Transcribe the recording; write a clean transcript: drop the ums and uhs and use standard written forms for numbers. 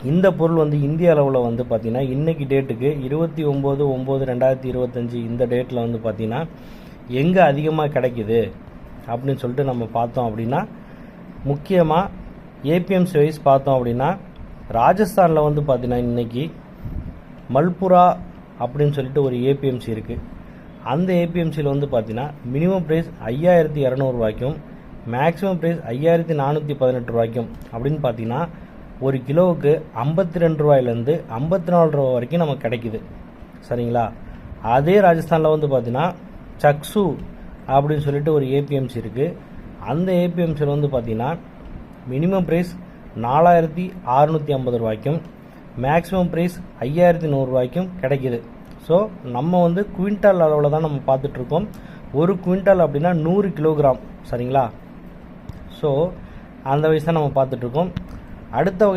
இந்த பொருள் வந்து இந்திய அளவில் வந்து பார்த்திங்கன்னா இன்றைக்கி டேட்டுக்கு 29/9/2025 இந்த டேட்டில் வந்து பார்த்திங்கன்னா எங்கே அதிகமாக கிடைக்குது அப்படின்னு சொல்லிட்டு நம்ம பார்த்தோம் அப்படின்னா, முக்கியமாக ஏபிஎம்சி வைஸ் பார்த்தோம் அப்படின்னா ராஜஸ்தானில் வந்து பார்த்திங்கன்னா இன்றைக்கி மல்புரா அப்படின்னு சொல்லிட்டு ஒரு ஏபிஎம்சி இருக்குது. அந்த ஏபிஎம்சியில் வந்து பார்த்திங்கன்னா மினிமம் ப்ரைஸ் 5200 ரூபாய்க்கும் மேக்ஸிமம் ப்ரைஸ் 5418 ரூபாய்க்கும் அப்படின்னு பார்த்தீங்கன்னா ஒரு கிலோவுக்கு 52 ரூபாயிலேருந்து 54 ரூபா வரைக்கும் நமக்கு கிடைக்குது. சரிங்களா? அதே ராஜஸ்தானில் வந்து பார்த்திங்கன்னா சக்ஸு அப்படின்னு சொல்லிட்டு ஒரு ஏபிஎம்சி இருக்குது. அந்த ஏபிஎம்சியில் வந்து பார்த்திங்கன்னா மினிமம் ப்ரைஸ் 4650 ரூபாய்க்கும் மேக்ஸிமம் ப்ரைஸ் 5100 ரூபாய்க்கும் கிடைக்கிது. ஸோ நம்ம வந்து குவிண்டால் அளவில் தான் நம்ம பார்த்துட்ருக்கோம். ஒரு குவிண்டால் அப்படின்னா 100 கிலோகிராம். சரிங்களா? ஸோ அந்த வயசு தான் நம்ம பார்த்துட்ருக்கோம். அடுத்த வகை